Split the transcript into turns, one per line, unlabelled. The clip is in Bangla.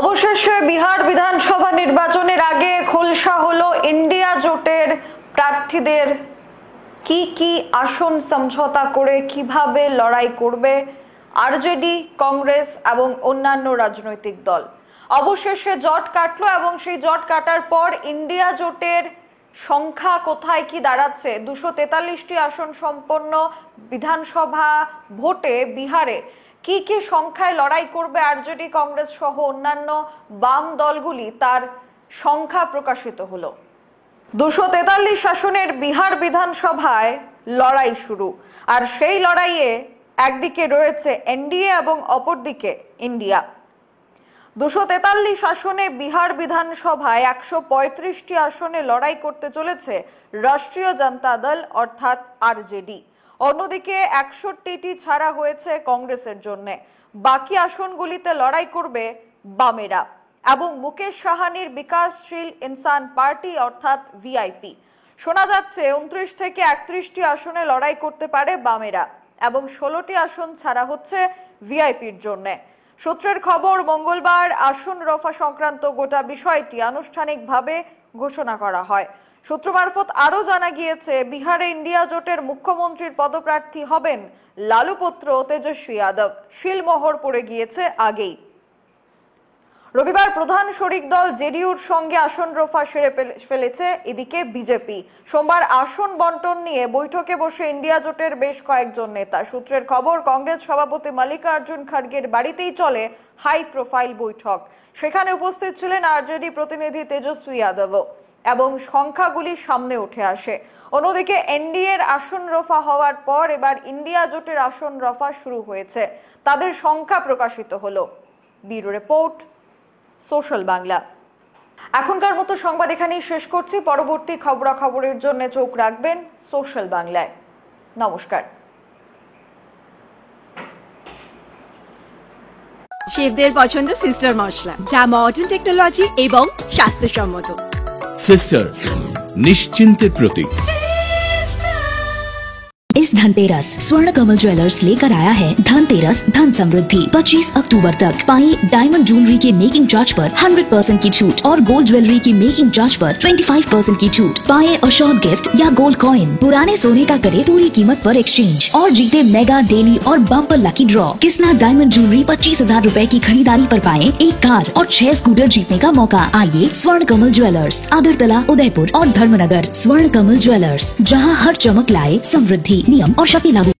অবশেষে বিহার বিধানসভা নির্বাচনের আগে খোলসা হলো ইন্ডিয়া জোটের প্রার্থীদের কি কি আসন সমঝোতা করে কিভাবে লড়াই করবে আরজেডি, কংগ্রেস এবং অন্যান্য রাজনৈতিক দল। অবশেষে জট কাটলো এবং সেই জট কাটার পর ইন্ডিয়া জোটের সংখ্যা কোথায় কি দাঁড়াচ্ছে। 243টি আসন সম্পন্ন বিধানসভা ভোটে বিহারে কি কি সংখ্যায় লড়াই করবে আরজেডি, কংগ্রেস সহ অন্যান্য বাম দলগুলি, তার সংখ্যা প্রকাশিত হলো। 243 আসনের বিহার বিধানসভায় লড়াই শুরু, আর সেই লড়াইয়ে একদিকে রয়েছে এনডিএ এবং অপরদিকে ইন্ডিয়া। 243 আসনে বিহার বিধানসভায় 135টি আসনে লড়াই করতে চলেছে রাষ্ট্রীয় জনতা দল অর্থাৎ আরজেডি। অন্যদিকে 61টি ছাড়া হয়েছে কংগ্রেসের জন্য। বাকি আসনগুলিতে লড়াই করবে বামেরা এবং মুকেশ সাহানির বিকাশশীল ইনসান পার্টি অর্থাৎ ভিআইপি। শোনা যাচ্ছে 29 থেকে 31টি আসনে লড়াই করতে পারে বামেরা এবং 16টি আসন ছাড়া হচ্ছে ভিআইপির জন্য। সূত্রের খবর, মঙ্গলবার আসন রফা সংক্রান্ত গোটা বিষয়টি আনুষ্ঠানিকভাবে ঘোষণা করা হয়। সূত্র মারফত আরো জানা গিয়েছে, বিহারে ইন্ডিয়া জোটের মুখ্যমন্ত্রীর পদপ্রার্থী হবেন লালু পুত্র তেজস্বী যাদব। শিলমোহর পড়ে গিয়েছে আগেই। রবিবার প্রধান শরিক দল জেডিইউর সঙ্গে আসন রফা সেরে ফেলেছে এদিকে বিজেপি। সোমবার আসন বন্টন নিয়ে বৈঠকে বসে ইন্ডিয়া জোটের বেশ কয়েকজন নেতা। সূত্রের খবর, কংগ্রেস সভাপতি মল্লিকার্জুন খার্গের বাড়িতেই চলে হাই প্রোফাইল বৈঠক। সেখানে উপস্থিত ছিলেন আরজেডি প্রতিনিধি তেজস্বী যাদব এবং সংখ্যাগুলি সামনে উঠে আসে। অন্যদিকে এনডিএর আসন রফা হওয়ার পর এবার ইন্ডিয়া জোটের আসন রফা শুরু হয়েছে। তাদের সংখ্যা প্রকাশিত হলো। Bureau report, social Bangla. এখনকার মতো সংবাদ এখানেই শেষ করছি। পরবর্তী খবরাখবরের জন্য চোখ রাখবেন সোশ্যাল বাংলায়। নমস্কার।
শেফদের পছন্দ সিস্টার মশলা, যা মডার্ন টেকনোলজি এবং স্বাস্থ্যসম্মত।
सिस्टर निश्चिंते प्रतीक।
इस धनतेरस स्वर्ण कमल ज्वेलर्स लेकर आया है धनतेरस धन समृद्धि। 25 अक्टूबर तक पाई डायमंड ज्वेलरी के मेकिंग चार्ज पर 100% की छूट और गोल्ड ज्वेलरी की मेकिंग चार्ज पर 25% की छूट। पाए अशोर्ड गिफ्ट या गोल्ड कॉइन। पुराने सोने का करे पूरी कीमत पर एक्सचेंज और जीते मेगा डेली और bumper lucky draw. Kisna diamond jewellery 25,000 रूपए की खरीदारी पर पाए 1 कार और 6 स्कूटर जीतने का मौका। आइए स्वर्ण कमल ज्वेलर्स, अगरतला, उदयपुर और धर्मनगर। स्वर्ण कमल ज्वेलर्स, जहाँ हर चमक लाए समृद्धि। नियम और शर्तें लागू।